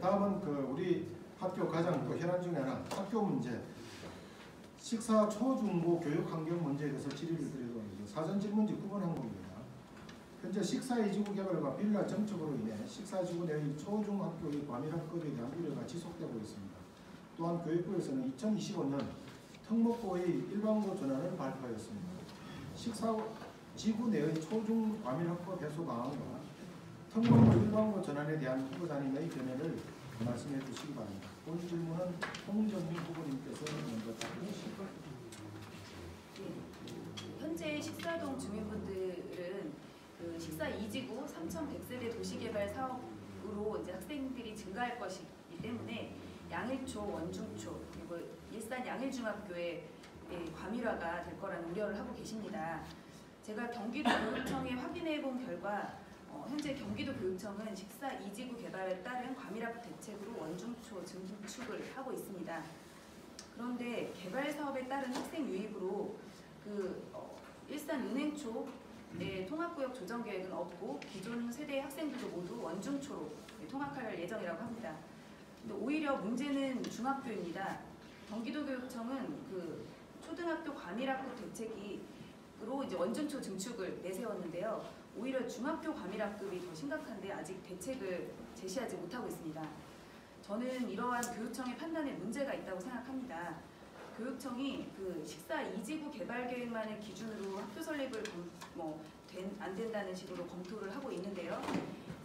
다음은 우리 학교 가장 또 현안 중에 하나, 학교 문제. 식사 초중고 교육 환경 문제에 대해서 질의를 드리도록 하겠습니다. 사전 질문지 9번 항목입니다. 현재 식사 이지구 개발과 빌라 정책으로 인해 식사 지구 내의 초중학교의 과밀학급에 대한 우려가 지속되고 있습니다. 또한 교육부에서는 2025년 특목고의 일반고 전환을 발표하였습니다. 식사 지구 내의 초중 과밀학급 해소 방안과 특목고 일반고 전환에 대한 후보자님의 견해를 말씀해 주시기 바랍니다. 본 질문은 홍정민 후보님께서 먼저 답해 주실 겁니다. 현재 식사동 주민분들은 식사 2지구 3,100세대 도시개발 사업으로 이제 학생들이 증가할 것이기 때문에 양일초, 원중초 그리고 일산 양일중학교의 과밀화가 될 거라는 우려를 하고 계십니다. 제가 경기도 교육청에 확인해 본 결과 현재 경기도 교육청은 식사 2지구 개발에 따른 과밀학 대책으로 원중초 증축을 하고 있습니다. 그런데 개발 사업에 따른 학생 유입으로 일산 은행초의 통합구역 조정 계획은 없고 기존 세대의 학생들도 모두 원중초로 통합할 예정이라고 합니다. 근데 오히려 문제는 중학교입니다. 경기도교육청은 초등학교 과밀학급 대책으로 이제 원중초 증축을 내세웠는데요. 오히려 중학교 과밀학급이 더 심각한데 아직 대책을 제시하지 못하고 있습니다. 저는 이러한 교육청의 판단에 문제가 있다고 생각합니다. 교육청이 식사 2지구 개발 계획만을 기준으로 학교 설립을 안 된다는 식으로 검토를 하고 있는데요.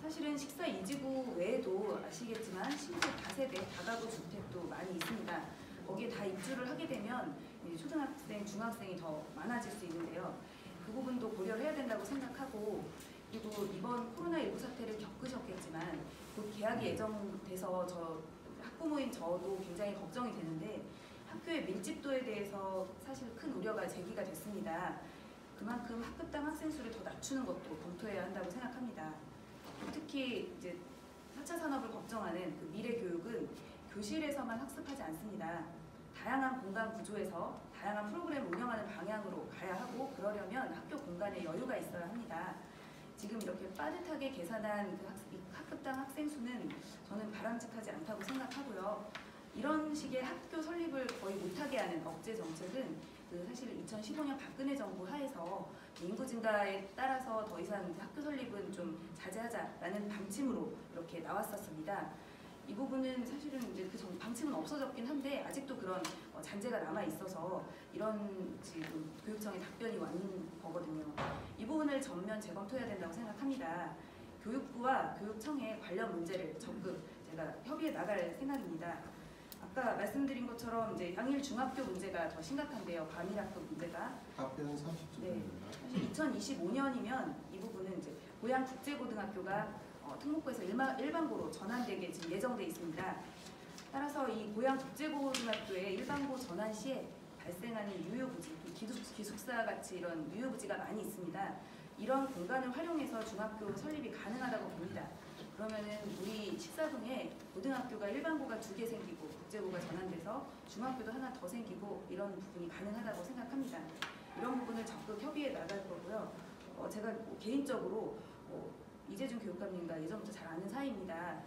사실은 식사 2지구 외에도 아시겠지만 심지어 다세대, 다가구 주택도 많이 있습니다. 거기에 다 입주를 하게 되면 초등학생, 중학생이 더 많아질 수 있는데요. 그 부분도 고려를 해야 된다고 생각하고, 그리고 이번 코로나19 사태를 겪으셨겠지만 곧 개학이 예정돼서 학부모인 저도 굉장히 걱정이 되는데 학교의 밀집도에 대해서 사실 큰 우려가 제기가 됐습니다. 그만큼 학급당 학생 수를 더 낮추는 것도 검토해야 한다고 생각합니다. 특히 이제 4차 산업을 걱정하는 미래 교육은 교실에서만 학습하지 않습니다. 다양한 공간 구조에서 다양한 프로그램을 운영하는 방향으로 가야 하고, 그러려면 학교 공간에 여유가 있어야 합니다. 지금 이렇게 빠듯하게 계산한 학급당 학생 수는 저는 바람직하지 않다고 생각하고요. 이런 식의 학교 설립을 거의 못하게 하는 억제 정책은 사실 2015년 박근혜 정부 하에서 인구 증가에 따라서 더 이상 학교 설립은 좀 자제하자라는 방침으로 이렇게 나왔었습니다. 이 부분은 사실은 이제 방침은 없어졌긴 한데 아직도 그런 잔재가 남아 있어서 이런 지금 교육청의 답변이 왔는 거거든요. 이 부분을 전면 재검토해야 된다고 생각합니다. 교육부와 교육청의 관련 문제를 적극 제가 협의해 나갈 생각입니다. 아까 말씀드린 것처럼 이제 양일 중학교 문제가 더 심각한데요. 과밀학급 문제가. 답변 30초입니다. 네, 사실 2025년이면 이 부분은 이제 고양 국제고등학교가 특목고에서 일반고로 전환되게 지금 예정돼 있습니다. 따라서 이 고양 국제고등학교의 일반고 전환 시에 발생하는 유효부지, 기숙사 같이 이런 유효부지가 많이 있습니다. 이런 공간을 활용해서 중학교 설립이 가능하다고 봅니다. 그러면은 우리 식사동에 고등학교가 일반고가 2개 생기고 국제고가 전환돼서 중학교도 하나 더 생기고 이런 부분이 가능하다고 생각합니다. 이런 부분을 적극 협의해 나갈 거고요. 제가 개인적으로 이재준 교육감님과 예전부터 잘 아는 사이입니다.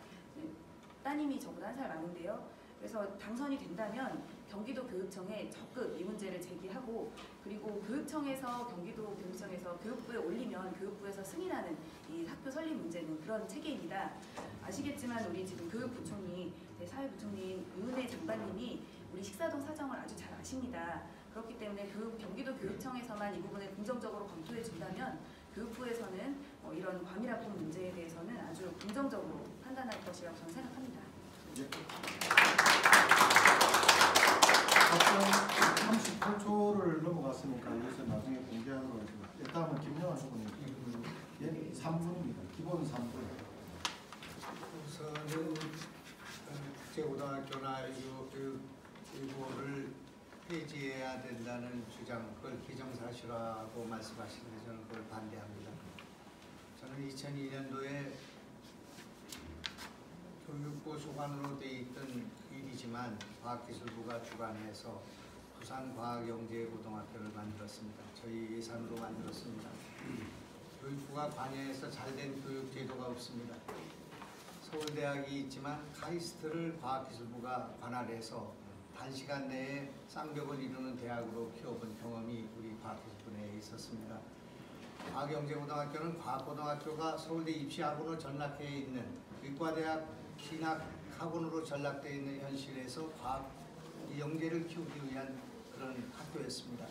따님이 저보다 1살 많은데요. 그래서 당선이 된다면 경기도 교육청에 적극 이 문제를 제기하고, 그리고 교육청에서 경기도 교육청에서 교육부에 올리면 교육부에서 승인하는 이 학교 설립 문제는 그런 체계입니다. 아시겠지만 우리 지금 교육부총리, 사회부총리 유은혜 장관님이 우리 식사동 사정을 아주 잘 아십니다. 그렇기 때문에 경기도 교육청에서만 이 부분을 긍정적으로 검토해 준다면 교육부에서는 이런 과밀학급 문제에 대해서는 아주 긍정적으로 판단할 것이라고 저는 생각합니다. 답변 38초를 넘어갔으니까 이것을 나중에 공개하도록 하겠습니다. 다음은 김영환 후보님. 3분입니다. 기본 3분. 우선은 국제고등학교나 교육부를 폐지해야 된다는 주장, 그걸 기정사실화하고 말씀하시는데 저는 그걸 반대합니다. 저는 2002년도에 교육부 소관으로 돼 있던 일이지만 과학기술부가 주관해서 부산과학영재고등학교를 만들었습니다. 저희 예산으로 만들었습니다. 교육부가 관여해서 잘된 교육 제도가 없습니다. 서울대학이 있지만 카이스트를 과학기술부가 관할해서 단시간 내에 쌍벽을 이루는 대학으로 키워본 경험이 우리 과학기술부 내에 있었습니다. 과학영재고등학교는 과학고등학교가 서울대 입시학원으로 전락해 있는 의과대학 진학학원으로 전락되어 있는 현실에서 과학 영재를 키우기 위한 그런 학교였습니다.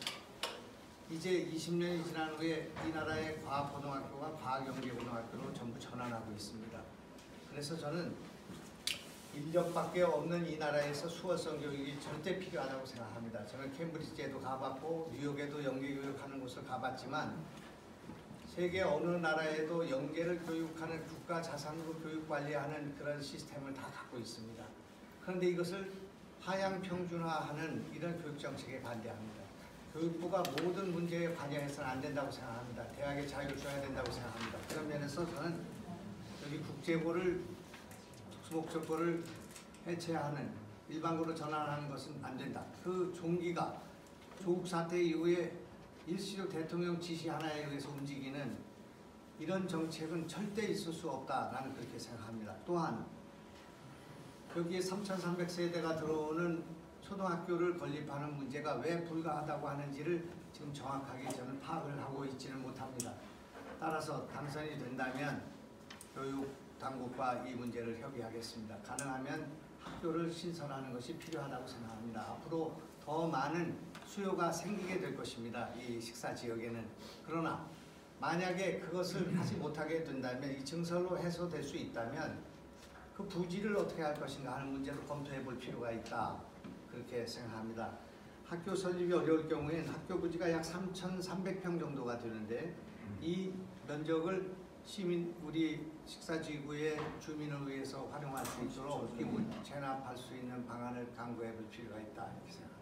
이제 20년이 지난 후에 이 나라의 과학고등학교가 과학영재고등학교로 전부 전환하고 있습니다. 그래서 저는 인력밖에 없는 이 나라에서 수어성 교육이 절대 필요하다고 생각합니다. 저는 캠브리지에도 가봤고 뉴욕에도 영재교육하는 곳을 가봤지만 세계 어느 나라에도 영재를 교육하는 국가 자산으로 교육 관리하는 그런 시스템을 다 갖고 있습니다. 그런데 이것을 하향 평준화하는 이런 교육 정책에 반대합니다. 교육부가 모든 문제에 관여해서는 안 된다고 생각합니다. 대학에 자유를 줘야 된다고 생각합니다. 그런 면에서 저는 여기 국제고를 특수목적고를 해체하는 일반고로 전환하는 것은 안 된다. 그 종기가 조국 사태 이후에 일시적 대통령 지시 하나에 의해서 움직이는 이런 정책은 절대 있을 수 없다라는 그렇게 생각합니다. 또한 여기에 3,300세대가 들어오는 초등학교를 건립하는 문제가 왜 불가하다고 하는지를 지금 정확하게 저는 파악을 하고 있지는 못합니다. 따라서 당선이 된다면 교육당국과 이 문제를 협의하겠습니다. 가능하면 학교를 신설하는 것이 필요하다고 생각합니다. 앞으로 더 많은 수요가 생기게 될 것입니다. 이 식사 지역에는. 그러나 만약에 그것을 하지 못하게 된다면 이 증설로 해소될 수 있다면 그 부지를 어떻게 할 것인가 하는 문제도 검토해 볼 필요가 있다. 그렇게 생각합니다. 학교 설립이 어려울 경우에는 학교 부지가 약 3,300평 정도가 되는데 이 면적을 우리 식사지구의 주민을 위해서 활용할 수 있도록 기부 체납할 수 있는 방안을 강구해 볼 필요가 있다. 이렇게 생각합니다.